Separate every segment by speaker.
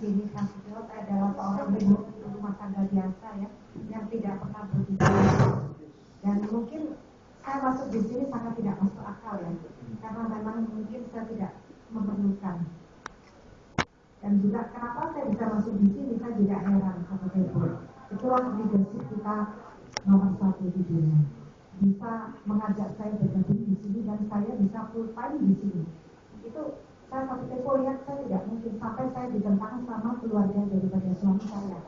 Speaker 1: Jenny Prasetyo, saya adalah seorang ibu rumah tangga biasa ya, yang tidak pernah berbisnis. Dan mungkin saya masuk di sini sangat tidak masuk akal ya, karena memang mungkin saya tidak memerlukan. Dan juga kenapa saya bisa masuk di sini, saya juga heran sama ibu. Itulah leadership kita nomor 1 di dunia. Bisa mengajak saya bergabung di sini dan saya bisa full time di sini. Itu saya satu tempo lihat saya tidak mungkin sampai saya ditentang sama keluarga daripada suami saya.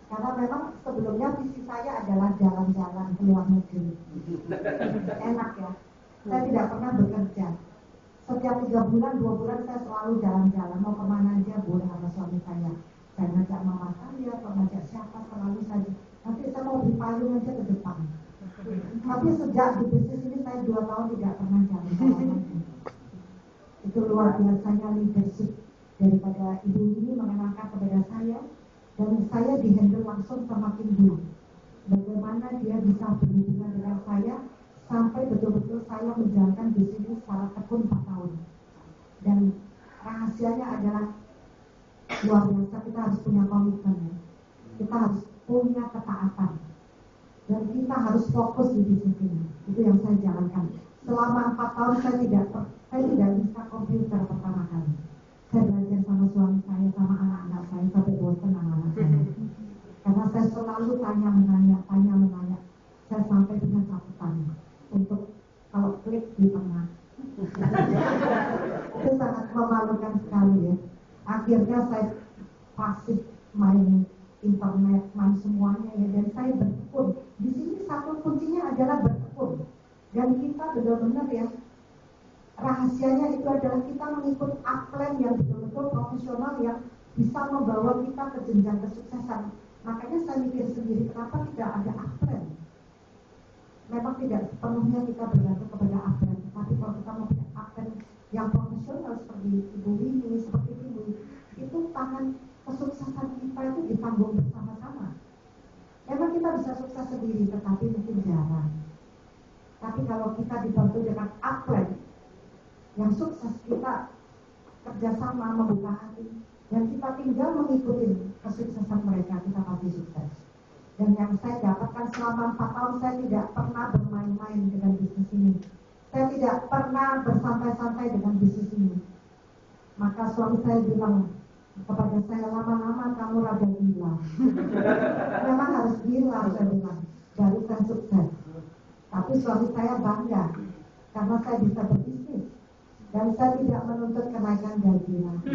Speaker 1: Karena memang sebelumnya visi saya adalah jalan-jalan ke luar negeri. Enak ya. Saya tidak pernah bekerja. Setiap 3 bulan, 2 bulan saya selalu jalan-jalan. Mau kemana aja boleh sama suami saya. Saya ngajak mama saya, atau ngajak siapa selalu saja. Nanti saya mau beli payung aja ke depan. Tapi sejak di bisnis ini saya 2 tahun tidak pernah jalan-jalan lagi. Itu luar biasanya leadership daripada ibu ini mengenalkan kepada saya. Dan saya dihandle langsung sama tim dia. Bagaimana dia bisa berhubungan dengan saya sampai betul-betul saya menjalankan bisnis ini secara tekun 4 tahun. Dan rahasianya adalah luar biasa, kita harus punya komitmen ya. Kita harus punya ketaatan. Dan kita harus fokus di bisnis ini. Itu yang saya jalankan. Selama 4 tahun saya tidak bisa komputer pertama kali. Saya belajar sama suami saya, sama anak-anak saya sampai bosan anak-anak saya. Karena saya selalu tanya menanya. Saya sampai punya catatan untuk kalau klik di tengah. Itu sangat memalukan sekali ya. Akhirnya saya pasif main internet, main semuanya ya. Dan saya bertekun. Di sini satu kuncinya adalah bertekun. Dan kita benar-benar ya, rahasianya itu adalah kita mengikut upline yang betul-betul profesional yang bisa membawa kita ke jenjang kesuksesan. Makanya saya mikir sendiri, kenapa tidak ada upline? Memang tidak sepenuhnya kita bergantung kepada upline, tapi kalau kita mempunyai upline yang profesional seperti Ibu Winnie, seperti Ibu, itu tangan kesuksesan kita itu ditanggung bersama-sama. Memang kita bisa sukses sendiri, tetapi mungkin jarang. Tapi kalau kita dibantu dengan upline yang sukses, kita kerjasama membuka hati dan kita tinggal mengikuti kesuksesan mereka, kita pasti sukses. Dan yang saya dapatkan selama 4 tahun, saya tidak pernah bermain-main dengan bisnis ini. Saya tidak pernah bersantai-santai dengan bisnis ini. Maka suami saya bilang kepada saya, lama-lama kamu rada gila. Memang harus gila, saya bilang, baru saya sukses. Tapi suami saya bangga karena saya bisa berbisnis. Dan saya tidak menuntut kenaikan gaji lagi.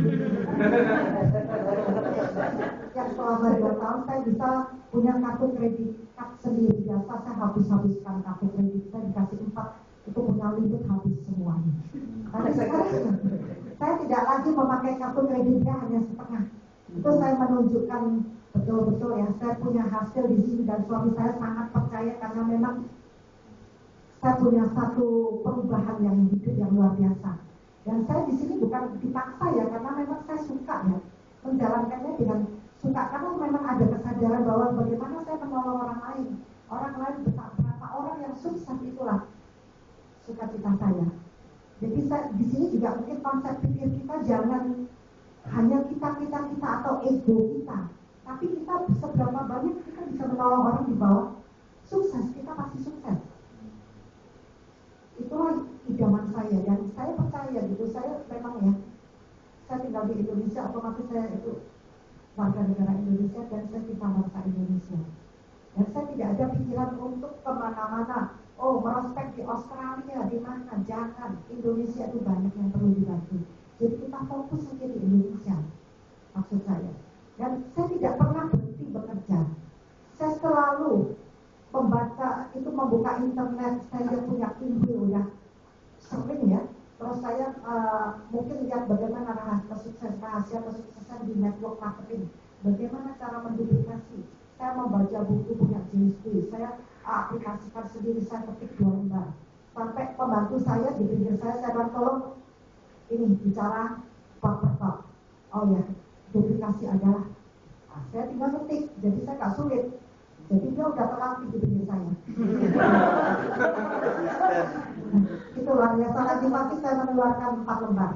Speaker 1: Yang selama 2 tahun saya bisa punya kartu kredit sendiri. Biasa saya habiskan kartu kredit. Saya dikasih 4, itu punya limit habis semuanya. Tapi sekarang saya tidak lagi memakai kartu kreditnya hanya setengah. Itu saya menunjukkan betul-betul ya, saya punya hasil di sini dan suami saya sangat percaya karena memang saya punya satu perubahan yang hidup yang luar biasa. Dan saya di sini bukan dipaksa ya, karena memang saya suka ya menjalankannya dengan suka, karena memang ada kesadaran bahwa bagaimana saya menolong orang lain berapa orang yang sukses, itulah sukacita saya. Jadi saya di sini juga mungkin konsep pikir kita jangan hanya kita atau ego kita, tapi kita seberapa banyak kita bisa menolong orang di bawah sukses, kita pasti sukses. Itulah idaman saya dan saya percaya gitu. Saya memang ya, saya tinggal di Indonesia, otomatis saya itu warga negara Indonesia dan saya cinta bangsa Indonesia. Dan saya tidak ada pikiran untuk kemana-mana. Oh, merospek di Australia, di mana? Jangan. Indonesia itu banyak yang perlu dibantu. Jadi kita fokus saja di Indonesia, maksud saya. Dan saya tidak pernah berhenti bekerja. Saya selalu membuka internet. Saya punya email ya, sering ya. Terus saya mungkin lihat bagaimana rahasia kesuksesan di network marketing. Bagaimana cara menduplikasi. Saya membaca buku punya James Clear. Saya aplikasikan sendiri, saya ketik 2 lembar. Sampai pembantu saya di pinggir saya bilang, tolong ini bicara bab. Oh ya, duplikasi adalah. Nah, saya tinggal ketik, jadi saya nggak sulit. Jadi dia udah terlatih di pinggir saya. Itu luar biasa. Lagi pagi saya mengeluarkan 4 lembar.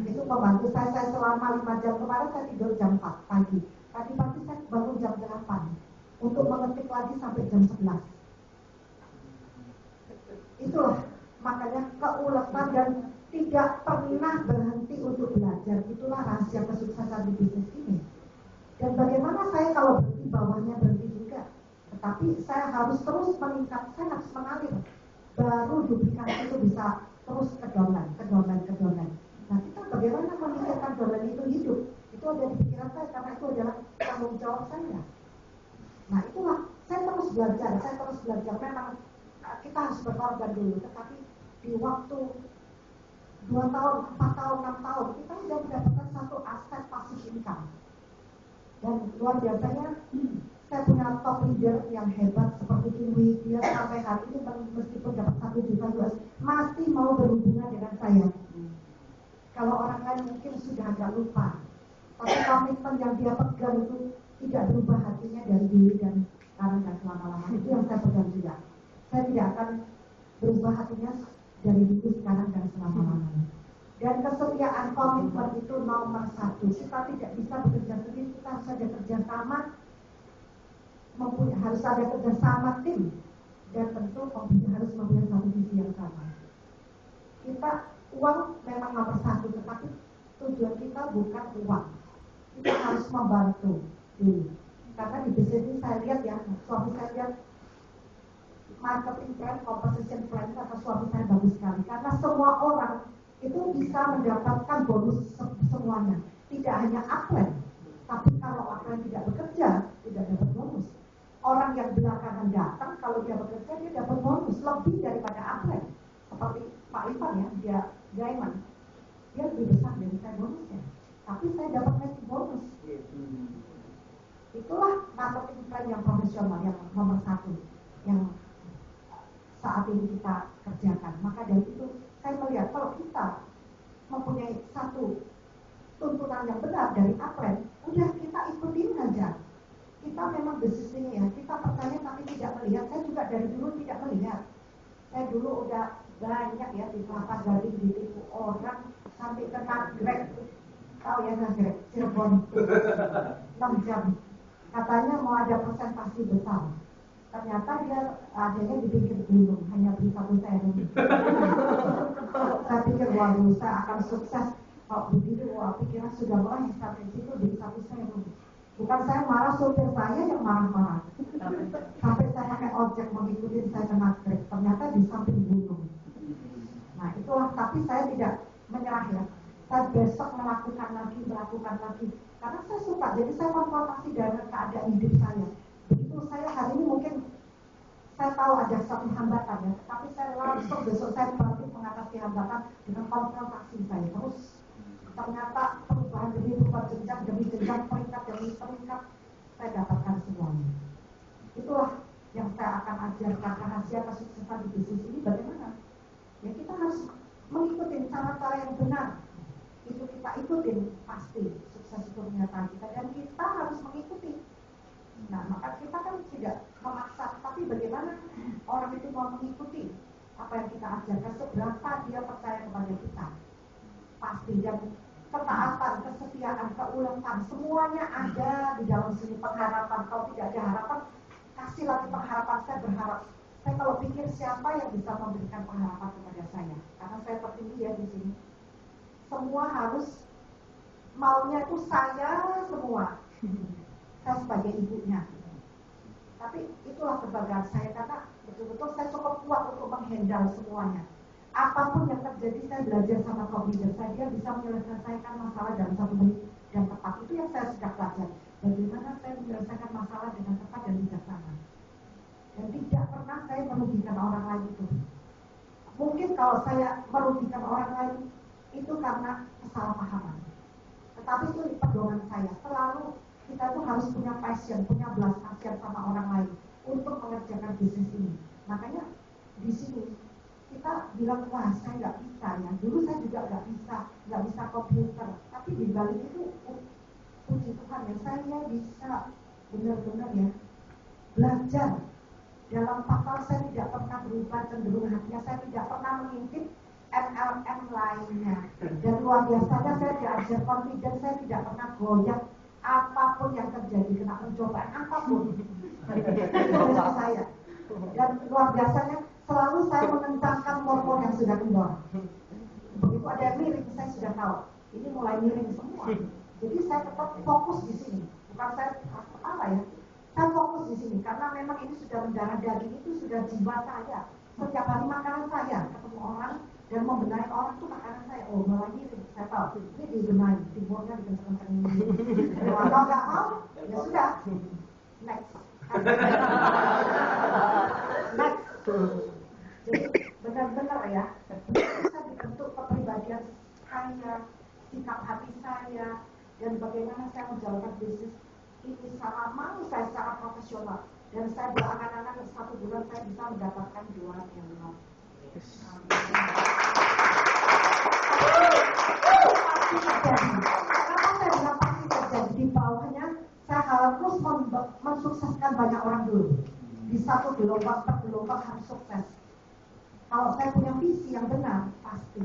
Speaker 1: Itu pembantu saya selama 5 jam. Kemarin saya tidur jam 4 pagi. Tadi pagi saya bangun jam 8 untuk mengetik lagi sampai jam 11. Itulah makanya keuletan dan tidak pernah berhenti untuk belajar. Itulah rahasia kesuksesan di bisnis ini. Dan bagaimana saya kalau berhenti, bawahnya berhenti juga. Tetapi saya harus terus meningkat, saya harus mengalir. Baru duplikasi itu bisa terus ke downline. Nah, kita bagaimana memikirkan downline itu hidup? Itu ada di pikiran saya karena itu adalah tanggung jawab saya. Nah, itulah saya terus belajar. Memang kita harus berkorban dulu, tetapi di waktu 2 tahun, 4 tahun, 6 tahun kita sudah mendapatkan satu aset passive income. Dan luar biasanya saya punya top leader yang hebat seperti Kiwi, dia sampai hari ini meskipun dapat 1 juta US masih mau berhubungan dengan saya. Kalau orang lain mungkin sudah agak lupa, tapi komitmen yang dia pegang itu tidak berubah hatinya dari dulu dan sekarang dan selama-lama. Itu yang saya pegang juga. Saya tidak akan berubah hatinya dari dulu, sekarang dan selama-lamanya. Dan kesetiaan komitmen itu nomor 1. Kita tidak bisa bekerja sendiri, kita harus ada kerjasama, harus ada kerjasama tim, dan tentu harus mempunyai satu visi yang sama. Uang memang nomor 1, tetapi tujuan kita bukan uang. Kita harus membantu dulu. Karena di bisnis ini saya lihat ya, suami saya lihat marketing plan, composition plan kata suami saya bagus sekali. Karena semua orang itu bisa mendapatkan bonus semuanya. Tidak hanya upline, tapi kalau upline tidak bekerja, tidak dapat bonus. Orang yang belakangan datang, kalau dia bekerja, dia dapat bonus lebih daripada upline. Seperti Pak Ivan ya, dia diamond, dia lebih besar dari saya bonusnya. Tapi saya dapat lagi bonus. Itulah marketing plan yang profesional, yang nomor 1, yang saat ini kita kerjakan. Maka dari itu saya melihat kalau kita mempunyai satu tuntunan yang benar dari upline, udah kita ikutin aja. Kita memang bisnis ini ya, kita percaya tapi tidak melihat. Saya juga dari dulu tidak melihat. Saya dulu udah banyak ya di Kelapa Gading ditipu orang sampai kena Grab. Tahu ya Grab Cirebon 6 jam. Katanya mau ada presentasi besar. Ternyata dia adanya di pinggir gunung, hanya beli 1 serum. Saya pikir waduh, saya akan sukses. Kalau begitu, pikiran sudah mulai sampai situ beli 1 serum. Bukan saya marah, sopir saya yang marah-marah. Sampai saya pakai ojek mengikuti saya kena trek. Ternyata di samping gunung. Nah itulah, tapi saya tidak menyerah ya. Saya besok melakukan lagi. Karena saya suka, jadi saya konfrontasi dengan keadaan hidup saya. Begitu saya hari ini mungkin saya tahu ada satu hambatan ya, tapi saya langsung besok saya bangkit mengatasi hambatan dengan konfrontasi saya terus. Ternyata perubahan demi perubahan, jenjang demi jenjang, peringkat demi peringkat saya dapatkan semuanya. Itulah yang saya akan ajarkan rahasia kesuksesan di bisnis ini bagaimana. Ya kita harus mengikuti cara-cara yang benar. Itu kita ikutin pasti sukses itu menyertai kita dan kita harus mengikuti. Nah, maka kita kan tidak memaksa, tapi bagaimana orang itu mau mengikuti apa yang kita ajarkan, seberapa dia percaya kepada kita. Pasti, dan ketaatan, kesetiaan, keuletan, semuanya ada di dalam sini. Pengharapan, kalau tidak ada harapan, kasih lagi pengharapan. Saya berharap, saya kalau pikir siapa yang bisa memberikan pengharapan kepada saya, karena saya tertinggi ya di sini. Semua harus maunya itu saya semua. Saya sebagai ibunya. Tapi itulah kebanggaan saya karena betul-betul saya cukup kuat untuk menghandle semuanya. Apapun yang terjadi, saya belajar sama top leader saya, dia bisa menyelesaikan masalah dalam 1 menit dan tepat. Itu yang saya sudah pelajari. Bagaimana saya menyelesaikan masalah dengan tepat dan bijaksana. Dan tidak pernah saya merugikan orang lain itu. Mungkin kalau saya merugikan orang lain itu karena kesalahpahaman. Tetapi itu pedoman saya. Selalu kita tuh harus punya passion, punya belas kasihan sama orang lain untuk mengerjakan bisnis ini. Makanya di sini kita bilang, wah saya nggak bisa ya. Dulu saya juga nggak bisa komputer. Tapi di balik itu, puji Tuhan ya, saya bisa benar-benar ya belajar. Dalam 4 tahun saya tidak pernah berubah cenderung hatinya, saya tidak pernah mengintip. MLM lainnya. Dan luar biasanya saya diajar confident, saya tidak pernah goyah apapun yang terjadi, kena pencobaan apapun. Itu saya. Dan luar biasanya selalu saya menentangkan mormon yang sudah kendor. Begitu ada yang miring, saya sudah tahu ini mulai miring semua. Jadi saya tetap fokus di sini. Bukan saya apa ya? Saya fokus di sini karena memang ini sudah mendarah daging, itu sudah jiwa saya. Setiap hari makanan saya, ketemu orang dan membenahi orang itu makanan saya. Oh mulai miring, saya tahu. Ini dibenahi, timurnya dikenceng-kencengin. Kalau nggak mau, ya sudah. Next. Next. Jadi benar-benar ya, bisa dibentuk kepribadian saya, sikap hati saya, dan bagaimana saya menjalankan bisnis ini secara mau saya secara profesional. Dan saya berangan-angan 1 bulan saya bisa mendapatkan 2 miliar. Pasti terjadi. Kenapa saya bilang pasti terjadi? Di bawahnya saya harus mensukseskan banyak orang dulu. Di satu gelombang per gelombang harus sukses. Kalau saya punya visi yang benar, pasti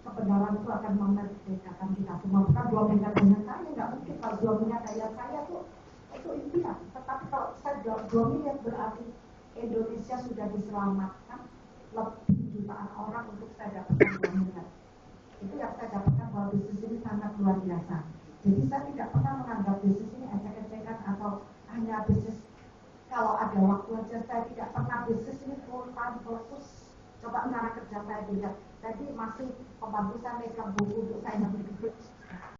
Speaker 1: kebenaran itu akan memerdekakan kita semua. Bukan 2 miliar dengan saya, nggak mungkin. Kalau 2 miliar kayak saya tuh itu impian. Tetapi kalau saya 2 miliar berarti Indonesia sudah diselamatkan lebih jutaan orang untuk saya dapatkan 2 miliar. Itu yang saya dapatkan bahwa bisnis ini sangat luar biasa. Jadi saya tidak pernah menganggap bisnis ini ecek-ecekan atau hanya bisnis kalau ada waktu aja. Saya tidak pernah bisnis ini full time fokus. Coba cara kerja saya dilihat. Tadi masih pembantu saya megang buku untuk saya